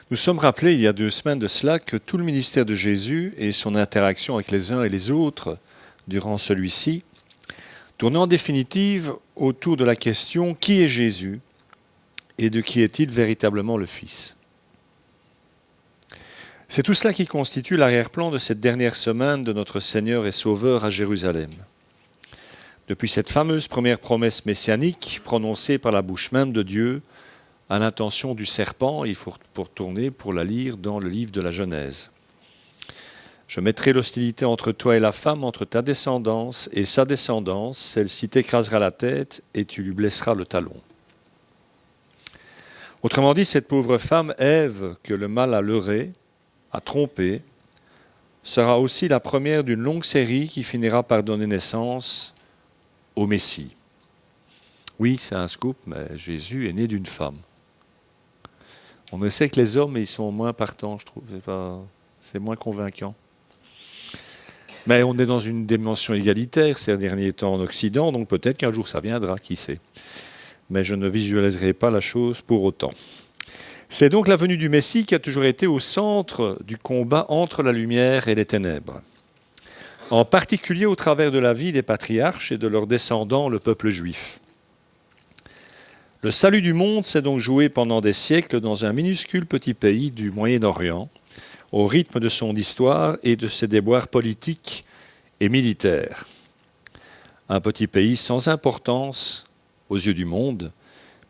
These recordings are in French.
Nous sommes rappelés il y a 2 semaines de cela que tout le ministère de Jésus et son interaction avec les uns et les autres durant celui-ci tournait en définitive autour de la question « Qui est Jésus et de qui est-il véritablement le Fils ?» C'est tout cela qui constitue l'arrière-plan de cette dernière semaine de notre Seigneur et Sauveur à Jérusalem. Depuis cette fameuse première promesse messianique prononcée par la bouche même de Dieu à l'intention du serpent, il faut retourner pour la lire dans le livre de la Genèse. « Je mettrai l'hostilité entre toi et la femme, entre ta descendance et sa descendance. Celle-ci t'écrasera la tête et tu lui blesseras le talon. » Autrement dit, cette pauvre femme, Ève, que le mal a leurrée, a trompée, sera aussi la première d'une longue série qui finira par donner naissance au Messie. Oui, c'est un scoop, mais Jésus est né d'une femme. On sait que les hommes, ils sont moins partants, je trouve. C'est moins convaincant. Mais on est dans une dimension égalitaire ces derniers temps en Occident, donc peut-être qu'un jour ça viendra, qui sait. Mais je ne visualiserai pas la chose pour autant. C'est donc la venue du Messie qui a toujours été au centre du combat entre la lumière et les ténèbres. En particulier au travers de la vie des patriarches et de leurs descendants, le peuple juif. Le salut du monde s'est donc joué pendant des siècles dans un minuscule petit pays du Moyen-Orient, au rythme de son histoire et de ses déboires politiques et militaires. Un petit pays sans importance aux yeux du monde,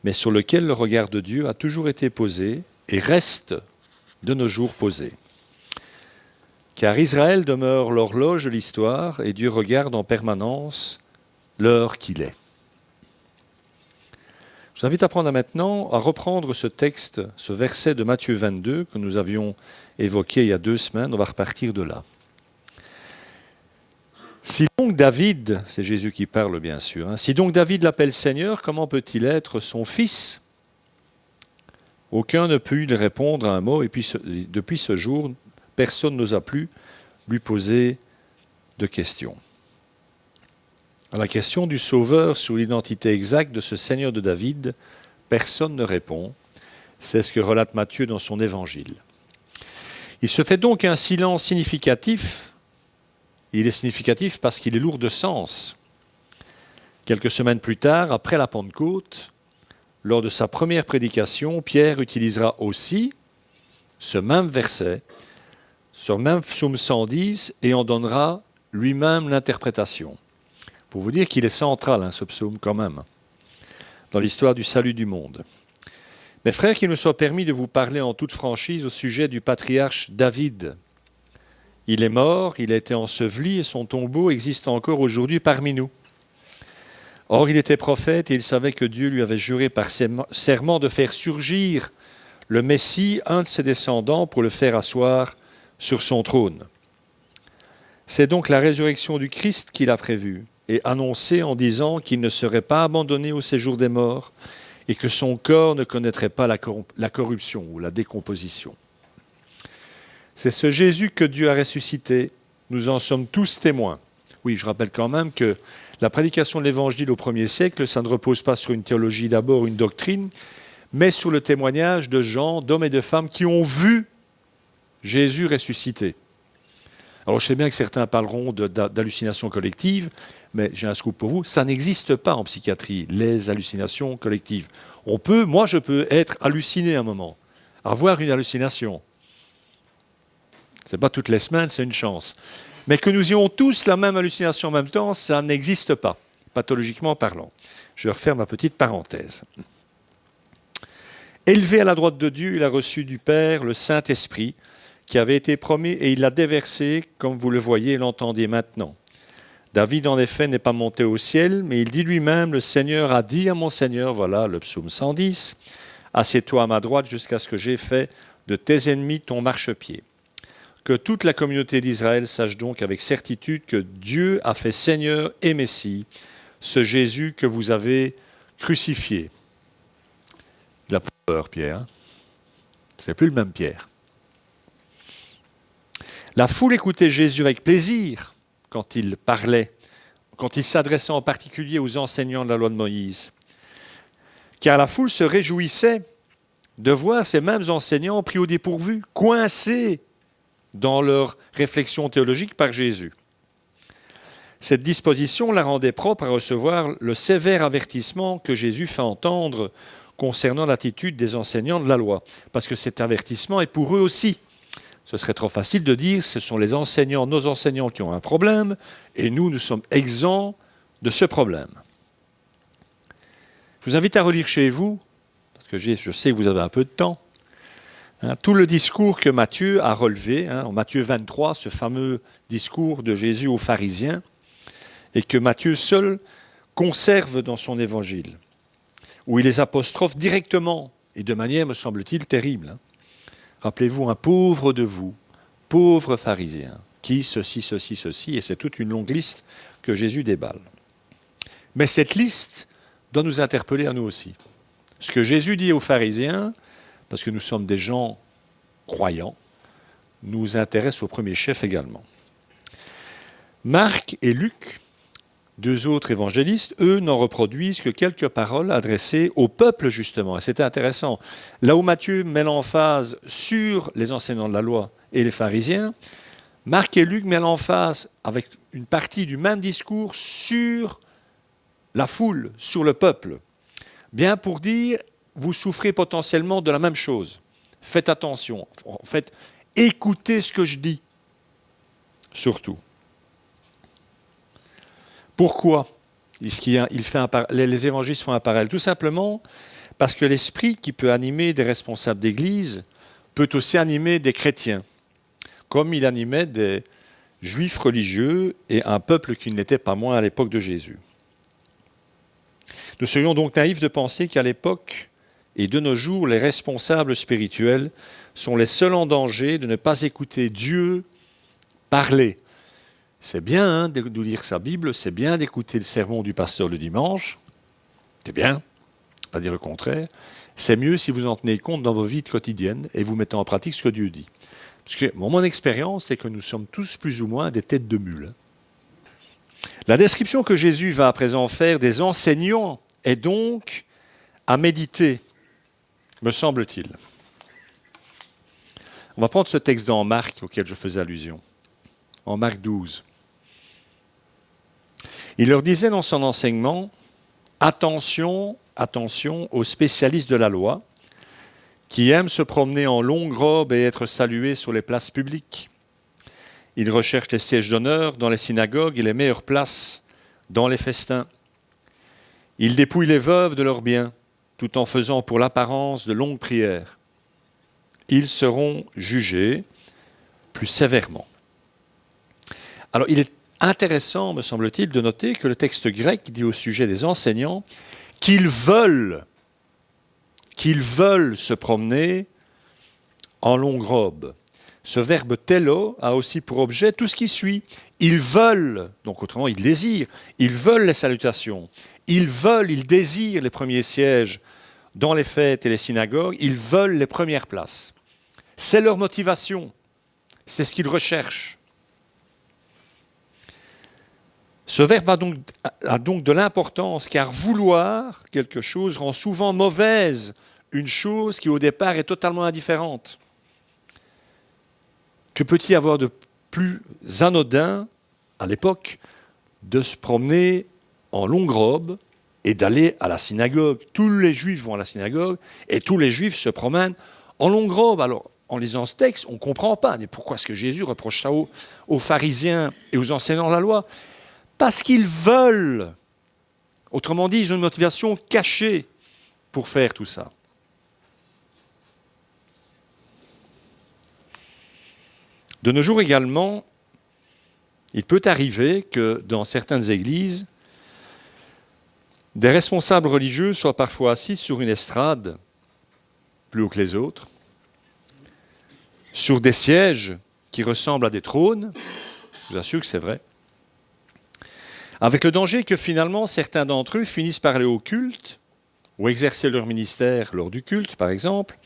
mais sur lequel le regard de Dieu a toujours été posé et reste de nos jours posé. Car Israël demeure l'horloge de l'histoire et Dieu regarde en permanence l'heure qu'il est. Je vous invite à prendre maintenant à reprendre ce texte, ce verset de Matthieu 22 que nous avions évoqué il y a 2 semaines. On va repartir de là. Si donc David, c'est Jésus qui parle bien sûr, si donc David l'appelle Seigneur, comment peut-il être son fils ? Aucun ne put lui répondre à un mot et puis depuis ce jour, personne n'osa plus lui poser de questions. À la question du Sauveur sur l'identité exacte de ce Seigneur de David, personne ne répond. C'est ce que relate Matthieu dans son évangile. Il se fait donc un silence significatif. Il est significatif parce qu'il est lourd de sens. Quelques semaines plus tard, après la Pentecôte, lors de sa première prédication, Pierre utilisera aussi ce même verset, ce même psaume 110, et en donnera lui-même l'interprétation. Pour vous dire qu'il est central, ce psaume quand même, dans l'histoire du salut du monde. Mes frères, qu'il me soit permis de vous parler en toute franchise au sujet du patriarche David. Il est mort, il a été enseveli et son tombeau existe encore aujourd'hui parmi nous. Or, il était prophète et il savait que Dieu lui avait juré par serment de faire surgir le Messie, un de ses descendants, pour le faire asseoir sur son trône. C'est donc la résurrection du Christ qu'il a prévue et annoncé en disant qu'il ne serait pas abandonné au séjour des morts et que son corps ne connaîtrait pas la corruption ou la décomposition. C'est ce Jésus que Dieu a ressuscité. Nous en sommes tous témoins. Oui, je rappelle quand même que la prédication de l'Évangile au 1er siècle, ça ne repose pas sur une théologie d'abord, une doctrine, mais sur le témoignage de gens, d'hommes et de femmes qui ont vu Jésus ressuscité. Alors je sais bien que certains parleront d'hallucinations collectives, mais j'ai un scoop pour vous, ça n'existe pas en psychiatrie, les hallucinations collectives. Moi je peux être halluciné un moment, avoir une hallucination. Ce n'est pas toutes les semaines, c'est une chance. Mais que nous ayons tous la même hallucination en même temps, ça n'existe pas, pathologiquement parlant. Je referme ma petite parenthèse. Élevé à la droite de Dieu, il a reçu du Père le Saint-Esprit, qui avait été promis et il l'a déversé, comme vous le voyez et l'entendez maintenant. David, en effet, n'est pas monté au ciel, mais il dit lui-même, le Seigneur a dit à mon Seigneur, voilà le psaume 110, assieds-toi à ma droite jusqu'à ce que j'ai fait de tes ennemis ton marchepied. Que toute la communauté d'Israël sache donc avec certitude que Dieu a fait Seigneur et Messie, ce Jésus que vous avez crucifié. Il a peur, Pierre. C'est plus le même Pierre. La foule écoutait Jésus avec plaisir quand il parlait, quand il s'adressait en particulier aux enseignants de la loi de Moïse. Car la foule se réjouissait de voir ces mêmes enseignants pris au dépourvu, coincés dans leur réflexion théologique par Jésus. Cette disposition la rendait propre à recevoir le sévère avertissement que Jésus fait entendre concernant l'attitude des enseignants de la loi. Parce que cet avertissement est pour eux aussi. Ce serait trop facile de dire ce sont les enseignants, nos enseignants qui ont un problème, et nous sommes exempts de ce problème. Je vous invite à relire chez vous, parce que je sais que vous avez un peu de temps, tout le discours que Matthieu a relevé, en Matthieu 23, ce fameux discours de Jésus aux pharisiens, et que Matthieu seul conserve dans son évangile, où il les apostrophe directement, et de manière, me semble-t-il, terrible. Rappelez-vous, un pauvre de vous, pauvre pharisien, qui ceci, ceci, ceci, et c'est toute une longue liste que Jésus déballe. Mais cette liste doit nous interpeller à nous aussi. Ce que Jésus dit aux pharisiens, parce que nous sommes des gens croyants, nous intéresse au premier chef également. Marc et Luc, deux autres évangélistes, eux, n'en reproduisent que quelques paroles adressées au peuple, justement. Et c'était intéressant. Là où Matthieu met l'emphase sur les enseignants de la loi et les pharisiens, Marc et Luc mettent l'emphase, avec une partie du même discours, sur la foule, sur le peuple. Bien pour dire, vous souffrez potentiellement de la même chose. Faites attention. En fait, écoutez ce que je dis. Surtout. Pourquoi les évangélistes font un parallèle? Tout simplement parce que l'esprit qui peut animer des responsables d'église peut aussi animer des chrétiens, comme il animait des juifs religieux et un peuple qui n'était pas moins à l'époque de Jésus. Nous serions donc naïfs de penser qu'à l'époque et de nos jours, les responsables spirituels sont les seuls en danger de ne pas écouter Dieu parler. C'est bien de lire sa Bible, c'est bien d'écouter le sermon du pasteur le dimanche, c'est bien, pas dire le contraire. C'est mieux si vous en tenez compte dans vos vies quotidiennes et vous mettez en pratique ce que Dieu dit. Parce que mon expérience, c'est que nous sommes tous plus ou moins des têtes de mule. La description que Jésus va à présent faire des enseignants est donc à méditer, me semble-t-il. On va prendre ce texte dans Marc auquel je faisais allusion, en Marc 12. Il leur disait dans son enseignement, attention, attention aux spécialistes de la loi qui aiment se promener en longue robe et être salués sur les places publiques. Ils recherchent les sièges d'honneur dans les synagogues et les meilleures places dans les festins. Ils dépouillent les veuves de leurs biens, tout en faisant pour l'apparence de longues prières. Ils seront jugés plus sévèrement. Alors, il est intéressant, me semble-t-il, de noter que le texte grec dit au sujet des enseignants qu'ils veulent se promener en longue robe. Ce verbe « télo » a aussi pour objet tout ce qui suit. Ils veulent, donc autrement, ils désirent, ils veulent les salutations, ils désirent les premiers sièges dans les fêtes et les synagogues, ils veulent les premières places. C'est leur motivation, c'est ce qu'ils recherchent. Ce verbe a donc de l'importance, car vouloir quelque chose rend souvent mauvaise une chose qui au départ est totalement indifférente. Que peut-il y avoir de plus anodin, à l'époque, de se promener en longue robe et d'aller à la synagogue? Tous les Juifs vont à la synagogue et tous les Juifs se promènent en longue robe. Alors, en lisant ce texte, on ne comprend pas. Mais pourquoi est-ce que Jésus reproche ça aux pharisiens et aux enseignants de la loi? Parce qu'ils veulent. Autrement dit, ils ont une motivation cachée pour faire tout ça. De nos jours également, il peut arriver que dans certaines églises, des responsables religieux soient parfois assis sur une estrade, plus haut que les autres, sur des sièges qui ressemblent à des trônes, je vous assure que c'est vrai, avec le danger que finalement certains d'entre eux finissent par aller au culte ou exercer leur ministère lors du culte, par exemple,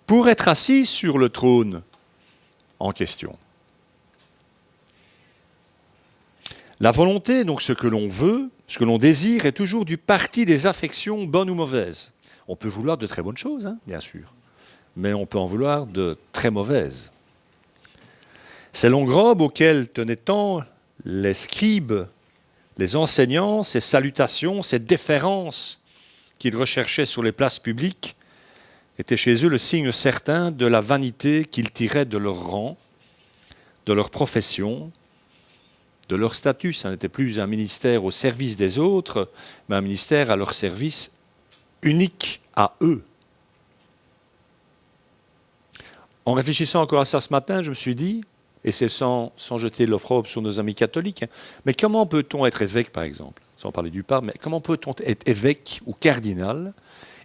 pour être assis sur le trône en question. La volonté, donc ce que l'on veut, ce que l'on désire, est toujours du parti des affections bonnes ou mauvaises. On peut vouloir de très bonnes choses, bien sûr. mais on peut en vouloir de très mauvaises. Ces longues robes auxquelles tenaient tant les scribes, les enseignants, ces salutations, ces déférences qu'ils recherchaient sur les places publiques, étaient chez eux le signe certain de la vanité qu'ils tiraient de leur rang, de leur profession, de leur statut. Ça n'était plus un ministère au service des autres, mais un ministère à leur service unique à eux. En réfléchissant encore à ça ce matin, je me suis dit, et c'est sans jeter l'opprobre sur nos amis catholiques, mais comment peut-on être évêque, par exemple, sans parler du pape, mais comment peut-on être évêque ou cardinal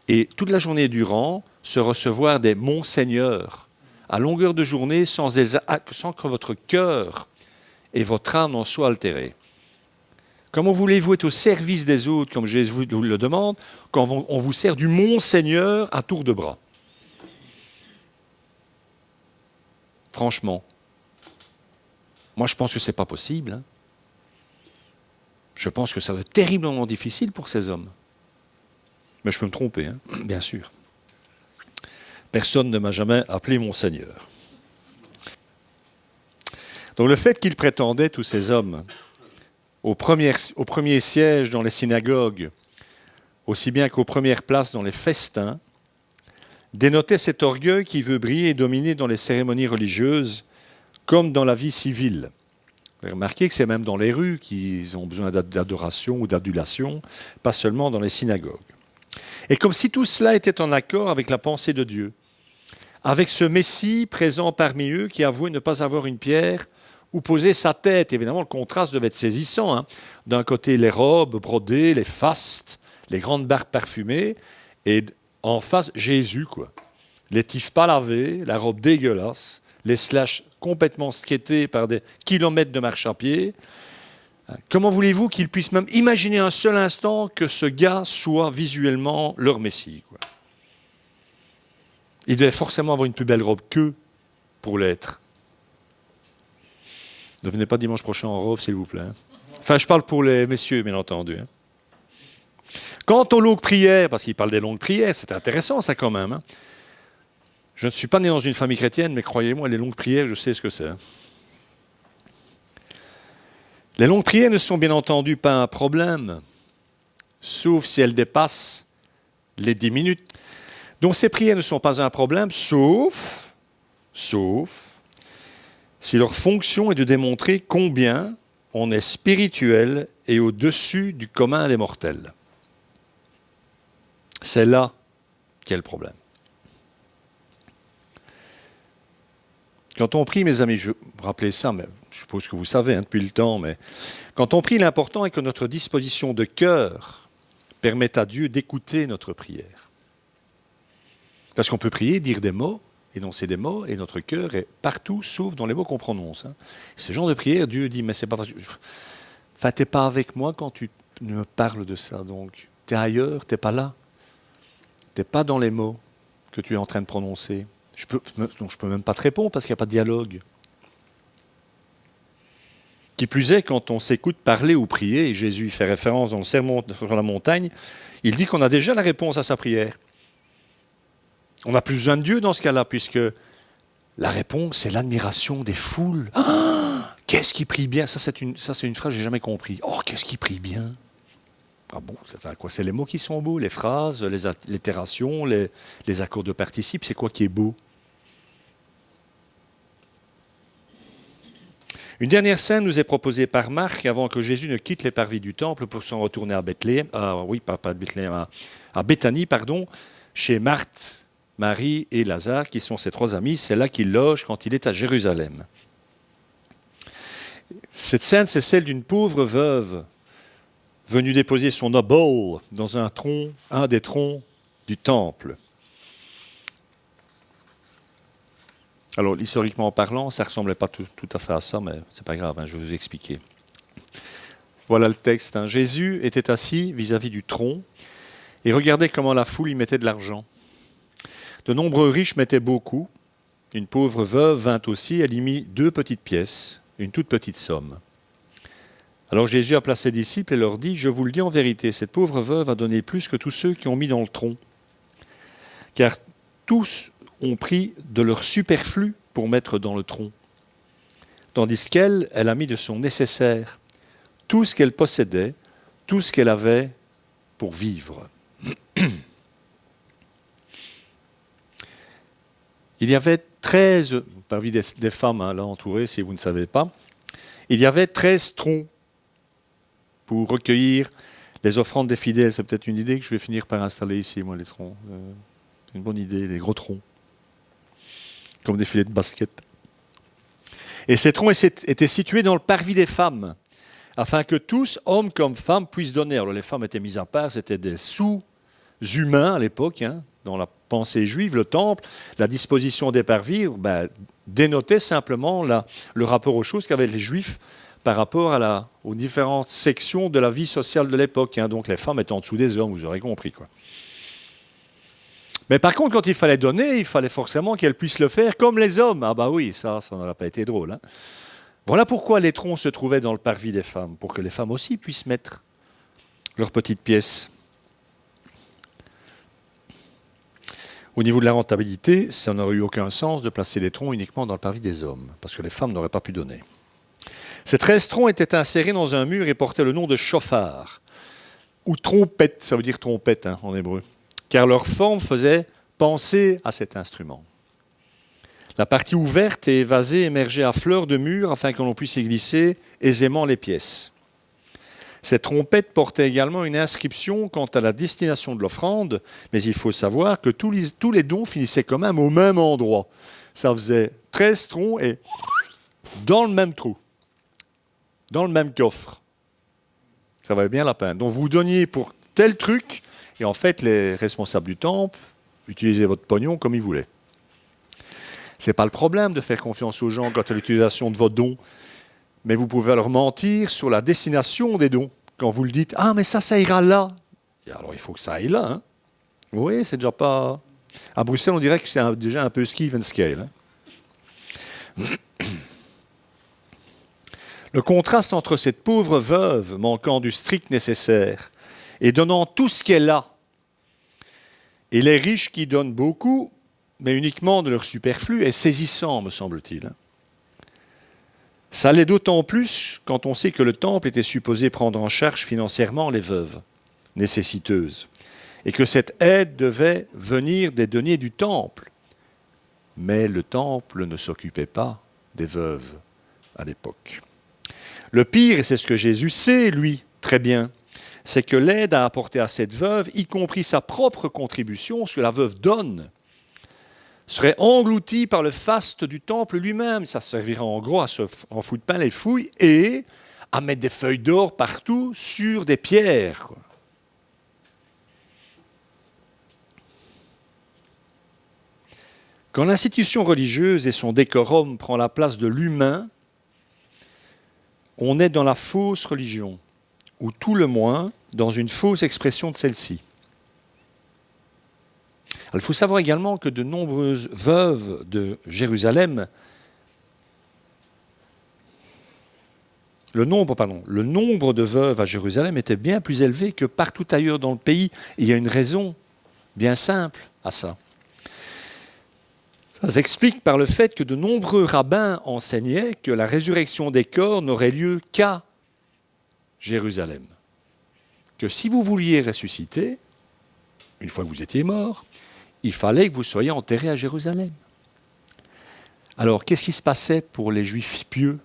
et toute la journée durant se recevoir des monseigneurs à longueur de journée sans que votre cœur et votre âme en soient altérés? Comment voulez-vous être au service des autres, comme Jésus vous le demande, quand on vous sert du monseigneur à tour de bras? Franchement, moi je pense que ce n'est pas possible. Hein. Je pense que ça va être terriblement difficile pour ces hommes. Mais je peux me tromper, hein, bien sûr. Personne ne m'a jamais appelé monseigneur. Donc le fait qu'ils prétendaient, tous ces hommes, au premier siège dans les synagogues, aussi bien qu'aux premières places dans les festins, dénotait cet orgueil qui veut briller et dominer dans les cérémonies religieuses comme dans la vie civile. Vous avez remarqué que c'est même dans les rues qu'ils ont besoin d'adoration ou d'adulation, pas seulement dans les synagogues. Et comme si tout cela était en accord avec la pensée de Dieu, avec ce Messie présent parmi eux qui avouait ne pas avoir une pierre où poser sa tête. Évidemment, le contraste devait être saisissant. Hein. D'un côté, les robes brodées, les fastes, les grandes barques parfumées, et en face, Jésus, quoi. Les tifs pas lavés, la robe dégueulasse, les slashs complètement skatés par des kilomètres de marche à pied. Comment voulez-vous qu'ils puissent même imaginer un seul instant que ce gars soit visuellement leur Messie, quoi. Il devait forcément avoir une plus belle robe qu'eux pour l'être. Ne venez pas dimanche prochain en robe, s'il vous plaît. Enfin, je parle pour les messieurs, bien entendu. Hein. Quant aux longues prières, parce qu'il parle des longues prières, c'est intéressant ça quand même. Hein. Je ne suis pas né dans une famille chrétienne, mais croyez-moi, les longues prières, je sais ce que c'est. Les longues prières ne sont bien entendu pas un problème, sauf si elles dépassent les 10 minutes. Donc ces prières ne sont pas un problème, sauf si leur fonction est de démontrer combien on est spirituel et au-dessus du commun des mortels. C'est là qu'est le problème. Quand on prie, mes amis, je vous rappelez ça, mais je suppose que vous savez hein, depuis le temps, mais quand on prie, l'important est que notre disposition de cœur permette à Dieu d'écouter notre prière. Parce qu'on peut prier, dire des mots, énoncer des mots, et notre cœur est partout, sauf dans les mots qu'on prononce. Hein. Ce genre de prière, Dieu dit, mais c'est pas... Enfin, t'es pas avec moi quand tu me parles de ça, donc t'es ailleurs, t'es pas là. T'es pas dans les mots que tu es en train de prononcer. Je peux même pas te répondre parce qu'il n'y a pas de dialogue. Qui plus est, quand on s'écoute parler ou prier, et Jésus y fait référence dans le Sermon sur la montagne, il dit qu'on a déjà la réponse à sa prière. On n'a plus besoin de Dieu dans ce cas-là, puisque la réponse, c'est l'admiration des foules. Ah, qu'est-ce qui prie bien? Ça, c'est une phrase que je n'ai jamais compris. Oh, qu'est-ce qui prie bien? Ah bon, ça fait quoi? C'est les mots qui sont beaux, les phrases, les allitérations, les accords de participe. C'est quoi qui est beau? Une dernière scène nous est proposée par Marc avant que Jésus ne quitte les parvis du temple pour s'en retourner à Bethléem, à Béthanie, chez Marthe, Marie et Lazare, qui sont ses 3 amis. C'est là qu'il loge quand il est à Jérusalem. Cette scène, c'est celle d'une pauvre veuve venue déposer son obole dans un des troncs du temple. Alors, historiquement parlant, ça ne ressemblait pas tout à fait à ça, mais ce n'est pas grave, hein, je vais vous expliquer. Voilà le texte. Hein. Jésus était assis vis-à-vis du tronc et regardait comment la foule y mettait de l'argent. De nombreux riches mettaient beaucoup. Une pauvre veuve vint aussi, elle y mit 2 petites pièces, une toute petite somme. Alors Jésus appela ses disciples et leur dit, « Je vous le dis en vérité, cette pauvre veuve a donné plus que tous ceux qui ont mis dans le tronc. Car tous ont pris de leur superflu pour mettre dans le tronc, tandis qu'elle, elle a mis de son nécessaire, tout ce qu'elle possédait, tout ce qu'elle avait pour vivre. Il y avait 13, parmi des femmes là entourées, si vous ne savez pas, il y avait 13 troncs pour recueillir les offrandes des fidèles. C'est peut-être une idée que je vais finir par installer ici, moi, les troncs. C'est une bonne idée, les gros troncs, comme des filets de basket. Et ces troncs étaient situés dans le parvis des femmes, afin que tous, hommes comme femmes, puissent donner. Alors les femmes étaient mises à part, c'était des sous-humains à l'époque, dans la pensée juive. Le temple, la disposition des parvis, dénotait simplement le rapport aux choses qu'avaient les juifs par rapport aux différentes sections de la vie sociale de l'époque. Donc les femmes étaient en dessous des hommes, vous aurez compris, quoi. Mais par contre, quand il fallait donner, il fallait forcément qu'elles puissent le faire comme les hommes. Ah bah oui, ça n'aurait pas été drôle. Voilà pourquoi les troncs se trouvaient dans le parvis des femmes, pour que les femmes aussi puissent mettre leurs petites pièces. Au niveau de la rentabilité, ça n'aurait eu aucun sens de placer les troncs uniquement dans le parvis des hommes, parce que les femmes n'auraient pas pu donner. Ces 13 troncs étaient insérés dans un mur et portaient le nom de chauffard, ou trompette, ça veut dire trompette en hébreu, car leur forme faisait penser à cet instrument. La partie ouverte et évasée émergeait à fleur de mur afin que l'on puisse y glisser aisément les pièces. Cette trompette portait également une inscription quant à la destination de l'offrande, mais il faut savoir que tous les dons finissaient quand même au même endroit. Ça faisait 13 troncs et dans le même trou, dans le même coffre. Ça valait bien la peine. Donc vous donniez pour tel truc, et en fait les responsables du temple utilisaient votre pognon comme ils voulaient. Ce n'est pas le problème de faire confiance aux gens quant à l'utilisation de vos dons, mais vous pouvez leur mentir sur la destination des dons. Quand vous le dites, ah mais ça ira là. Et alors il faut que ça aille là. Vous voyez, c'est déjà pas... À Bruxelles, on dirait que c'est déjà un peu ski and scale. Le contraste entre cette pauvre veuve manquant du strict nécessaire et donnant tout ce qu'elle a, et les riches qui donnent beaucoup, mais uniquement de leur superflu, est saisissant, me semble-t-il. Ça l'est d'autant plus quand on sait que le temple était supposé prendre en charge financièrement les veuves nécessiteuses, et que cette aide devait venir des deniers du temple. Mais le temple ne s'occupait pas des veuves à l'époque. Le pire, et c'est ce que Jésus sait, lui, très bien, c'est que l'aide à apporter à cette veuve, y compris sa propre contribution, ce que la veuve donne, serait engloutie par le faste du temple lui-même. Ça servira en gros à en foutre plein les fouilles et à mettre des feuilles d'or partout sur des pierres, quoi. Quand l'institution religieuse et son décorum prend la place de l'humain, on est dans la fausse religion, ou tout le moins dans une fausse expression de celle-ci. Il faut savoir également que de nombreuses veuves de Jérusalem, le nombre de veuves à Jérusalem était bien plus élevé que partout ailleurs dans le pays. Et il y a une raison bien simple à ça. Ça s'explique par le fait que de nombreux rabbins enseignaient que la résurrection des corps n'aurait lieu qu'à Jérusalem. Que si vous vouliez ressusciter, une fois que vous étiez mort, il fallait que vous soyez enterrés à Jérusalem. Alors, qu'est-ce qui se passait pour les Juifs pieux ?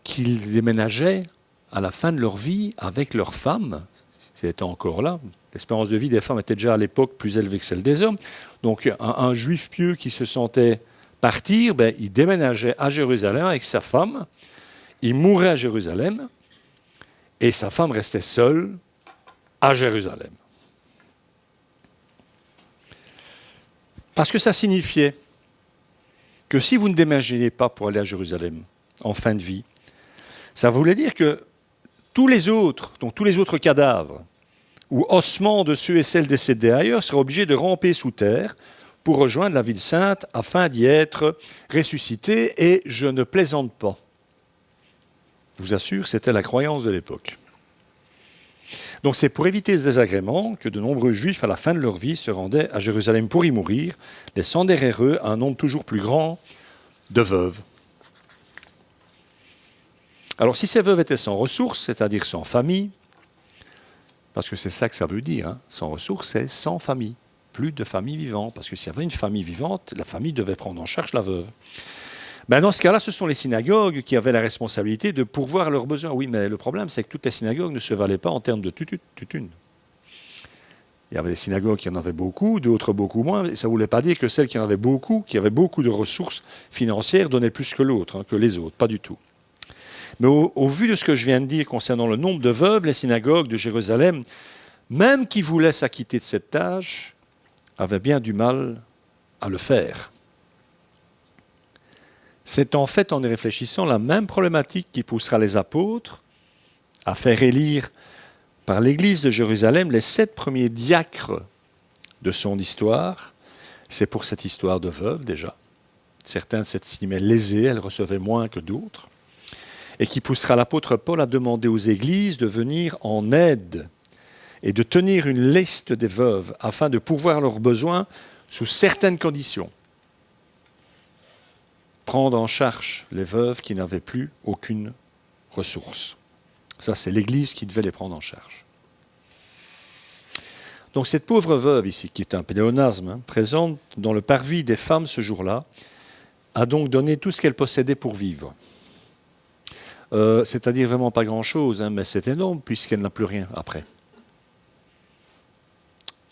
Qu'ils déménageaient à la fin de leur vie avec leurs femmes. C'était encore là. L'espérance de vie des femmes était déjà à l'époque plus élevée que celle des hommes. Donc, un Juif pieux qui se sentait partir, il déménageait à Jérusalem avec sa femme. Il mourait à Jérusalem et sa femme restait seule à Jérusalem. Parce que ça signifiait que si vous ne déménagiez pas pour aller à Jérusalem en fin de vie, ça voulait dire que tous les autres cadavres ou ossements de ceux et celles décédés ailleurs seraient obligés de ramper sous terre pour rejoindre la ville sainte afin d'y être ressuscités, et je ne plaisante pas. Je vous assure, c'était la croyance de l'époque. Donc c'est pour éviter ce désagrément que de nombreux Juifs, à la fin de leur vie, se rendaient à Jérusalem pour y mourir, laissant derrière eux un nombre toujours plus grand de veuves. Alors si ces veuves étaient sans ressources, c'est-à-dire sans famille, parce que c'est ça que ça veut dire, hein, sans ressources, c'est sans famille, plus de famille vivante, parce que s'il y avait une famille vivante, la famille devait prendre en charge la veuve. Ben dans ce cas-là, ce sont les synagogues qui avaient la responsabilité de pourvoir leurs besoins. Oui, mais le problème, c'est que toutes les synagogues ne se valaient pas en termes de tutune. Il y avait des synagogues qui en avaient beaucoup, d'autres beaucoup moins. Et ça ne voulait pas dire que celles qui en avaient beaucoup, qui avaient beaucoup de ressources financières, donnaient plus que l'autre, hein, que les autres. Pas du tout. Mais au vu de ce que je viens de dire concernant le nombre de veuves, les synagogues de Jérusalem, même qui voulaient s'acquitter de cette tâche, avaient bien du mal à le faire. C'est en fait, en y réfléchissant, la même problématique qui poussera les apôtres à faire élire par l'Église de Jérusalem les 7 premiers diacres de son histoire. C'est pour cette histoire de veuve déjà. Certains s'estimaient lésés, elles recevaient moins que d'autres. Et qui poussera l'apôtre Paul à demander aux églises de venir en aide et de tenir une liste des veuves afin de pourvoir leurs besoins sous certaines conditions. Prendre en charge les veuves qui n'avaient plus aucune ressource. Ça, c'est l'Église qui devait les prendre en charge. Donc cette pauvre veuve ici, qui est un pléonasme, hein, présente dans le parvis des femmes ce jour-là, a donc donné tout ce qu'elle possédait pour vivre. C'est-à-dire vraiment pas grand-chose, hein, mais c'est énorme puisqu'elle n'a plus rien après.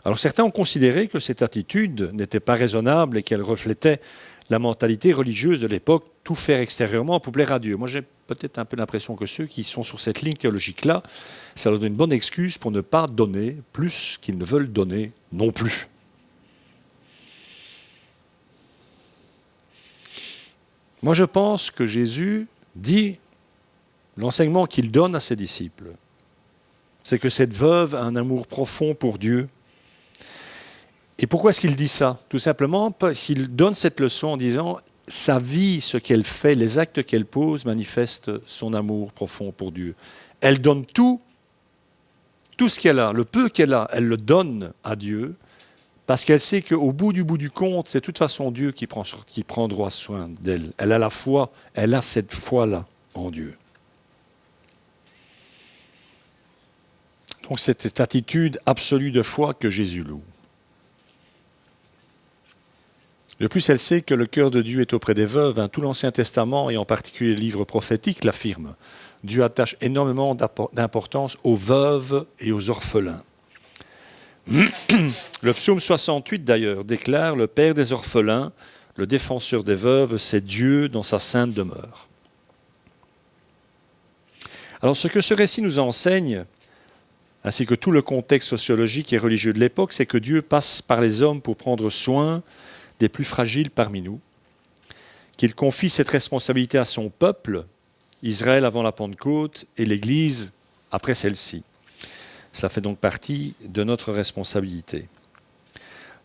Alors certains ont considéré que cette attitude n'était pas raisonnable et qu'elle reflétait la mentalité religieuse de l'époque, tout faire extérieurement pour plaire à Dieu. Moi, j'ai peut-être un peu l'impression que ceux qui sont sur cette ligne théologique-là, ça leur donne une bonne excuse pour ne pas donner plus qu'ils ne veulent donner non plus. Moi, je pense que Jésus dit, l'enseignement qu'il donne à ses disciples, c'est que cette veuve a un amour profond pour Dieu. Et pourquoi est-ce qu'il dit ça? Tout simplement parce qu'il donne cette leçon en disant sa vie, ce qu'elle fait, les actes qu'elle pose manifestent son amour profond pour Dieu. Elle donne tout ce qu'elle a, le peu qu'elle a, elle le donne à Dieu parce qu'elle sait qu'au bout du compte, c'est de toute façon Dieu qui prendra soin d'elle. Elle a la foi, elle a cette foi-là en Dieu. Donc c'est cette attitude absolue de foi que Jésus loue. De plus, elle sait que le cœur de Dieu est auprès des veuves. Hein. Tout l'Ancien Testament, et en particulier les livres prophétiques, l'affirment. Dieu attache énormément d'importance aux veuves et aux orphelins. Le psaume 68, d'ailleurs, déclare « Le Père des orphelins, le défenseur des veuves, c'est Dieu dans sa sainte demeure. » Alors, ce que ce récit nous enseigne, ainsi que tout le contexte sociologique et religieux de l'époque, c'est que Dieu passe par les hommes pour prendre soin des plus fragiles parmi nous, qu'il confie cette responsabilité à son peuple, Israël avant la Pentecôte et l'Église après celle-ci. Cela fait donc partie de notre responsabilité.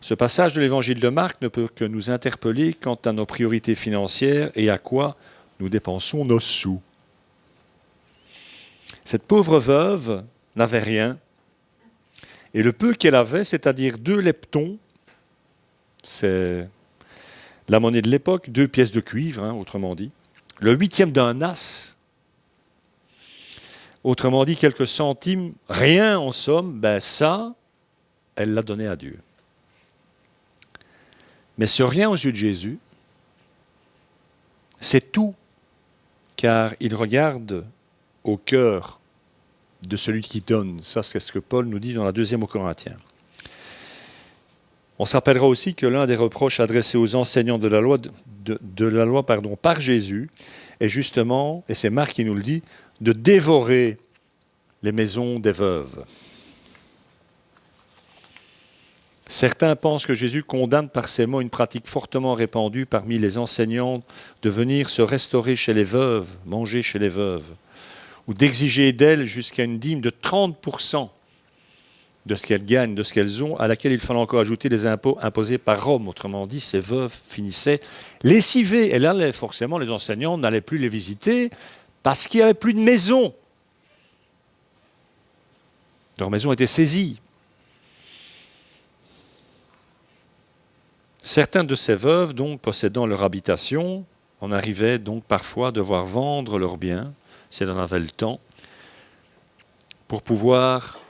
Ce passage de l'Évangile de Marc ne peut que nous interpeller quant à nos priorités financières et à quoi nous dépensons nos sous. Cette pauvre veuve n'avait rien, et le peu qu'elle avait, c'est-à-dire 2 leptons, c'est la monnaie de l'époque, 2 pièces de cuivre, hein, autrement dit, le 8e d'un as, autrement dit quelques centimes, rien en somme, ben ça, elle l'a donné à Dieu. Mais ce rien aux yeux de Jésus, c'est tout, car il regarde au cœur de celui qui donne. Ça, c'est ce que Paul nous dit dans la 2e aux Corinthiens. On se rappellera aussi que l'un des reproches adressés aux enseignants de la loi, par Jésus est justement, et c'est Marc qui nous le dit, de dévorer les maisons des veuves. Certains pensent que Jésus condamne par ces mots une pratique fortement répandue parmi les enseignants de venir se restaurer chez les veuves, manger chez les veuves, ou d'exiger d'elles jusqu'à une dîme de 30% de ce qu'elles gagnent, de ce qu'elles ont, à laquelle il fallait encore ajouter les impôts imposés par Rome. Autrement dit, ces veuves finissaient lessivées. Et là, forcément, les enseignants n'allaient plus les visiter parce qu'il n'y avait plus de maison. Leur maison était saisie. Certaines de ces veuves, donc, possédant leur habitation, en arrivaient donc parfois à devoir vendre leurs biens, si elles en avaient le temps, pour pouvoir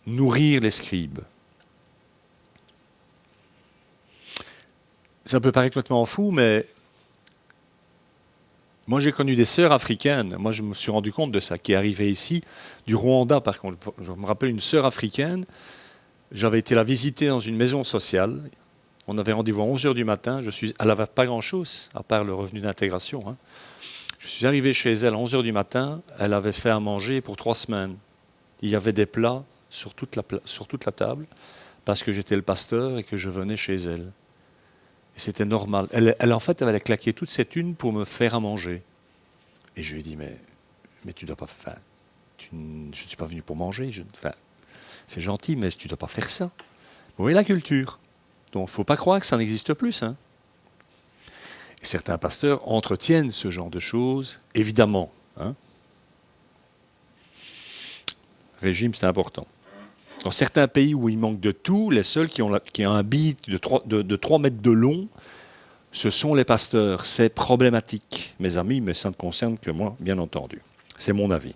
nourrir les scribes. Ça peut paraître complètement fou, mais moi j'ai connu des sœurs africaines. Moi je me suis rendu compte de ça, qui arrivaient ici, du Rwanda par contre. Je me rappelle une sœur africaine, j'avais été la visiter dans une maison sociale. On avait rendez-vous à 11h du matin. Elle n'avait pas grand-chose, à part le revenu d'intégration. Hein. Je suis arrivé chez elle à 11h du matin. Elle avait fait à manger pour 3 semaines. Il y avait des plats sur toute la table, parce que j'étais le pasteur et que je venais chez elle. Et c'était normal. En fait, elle avait claqué toute cette thune pour me faire à manger. Et je lui ai dit, mais tu ne dois pas faire... je ne suis pas venu pour manger. C'est gentil, mais tu ne dois pas faire ça. Vous voyez la culture. Donc, il ne faut pas croire que ça n'existe plus. Hein. Et certains pasteurs entretiennent ce genre de choses, évidemment. Hein. Régime, c'est important. Dans certains pays où il manque de tout, les seuls qui ont un bit de 3 mètres de long, ce sont les pasteurs. C'est problématique, mes amis, mais ça ne concerne que moi, bien entendu. C'est mon avis.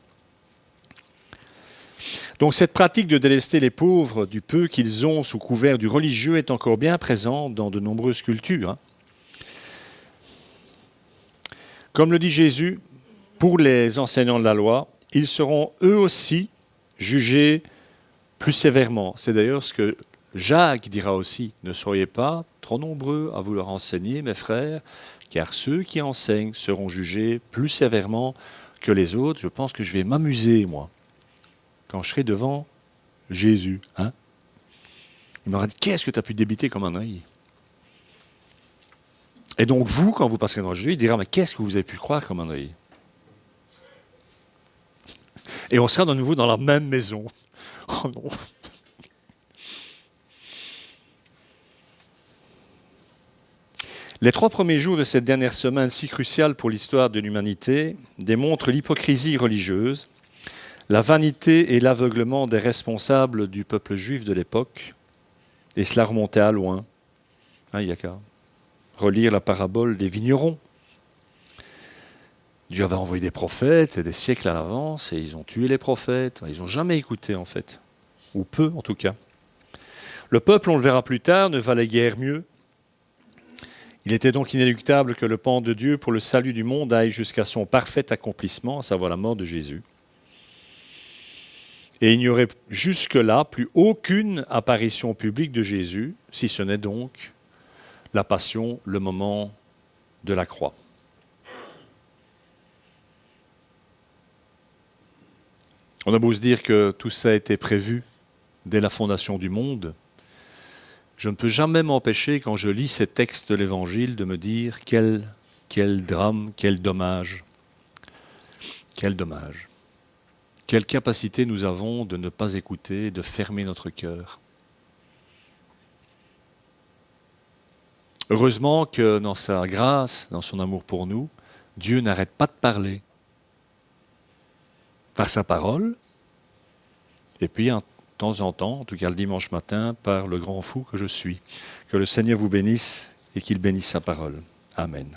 Donc cette pratique de délester les pauvres du peu qu'ils ont sous couvert du religieux est encore bien présente dans de nombreuses cultures. Hein. Comme le dit Jésus, pour les enseignants de la loi, ils seront eux aussi jugés plus sévèrement. C'est d'ailleurs ce que Jacques dira aussi. Ne soyez pas trop nombreux à vouloir enseigner, mes frères, car ceux qui enseignent seront jugés plus sévèrement que les autres. Je pense que je vais m'amuser, moi, quand je serai devant Jésus. Hein. Il m'aura dit, qu'est-ce que tu as pu débiter comme un œil? Et donc vous, quand vous passerez devant Jésus, il dira, mais qu'est-ce que vous avez pu croire comme un œil? Et on sera de nouveau dans la même maison. Oh non. Les 3 premiers jours de cette dernière semaine si cruciale pour l'histoire de l'humanité démontrent l'hypocrisie religieuse, la vanité et l'aveuglement des responsables du peuple juif de l'époque. Et cela remontait à loin. Hein, il n'y a qu'à relire la parabole des vignerons. Dieu avait envoyé des prophètes des siècles à l'avance et ils ont tué les prophètes. Ils n'ont jamais écouté en fait, ou peu en tout cas. Le peuple, on le verra plus tard, ne valait guère mieux. Il était donc inéluctable que le plan de Dieu pour le salut du monde aille jusqu'à son parfait accomplissement, à savoir la mort de Jésus. Et il n'y aurait jusque-là plus aucune apparition publique de Jésus, si ce n'est donc la passion, le moment de la croix. On a beau se dire que tout ça a été prévu dès la fondation du monde, je ne peux jamais m'empêcher, quand je lis ces textes de l'Évangile, de me dire quel drame, quel dommage. Quel dommage. Quelle capacité nous avons de ne pas écouter, de fermer notre cœur. Heureusement que dans sa grâce, dans son amour pour nous, Dieu n'arrête pas de parler. Par sa parole, et puis de temps en temps, en tout cas le dimanche matin, par le grand fou que je suis. Que le Seigneur vous bénisse et qu'il bénisse sa parole. Amen.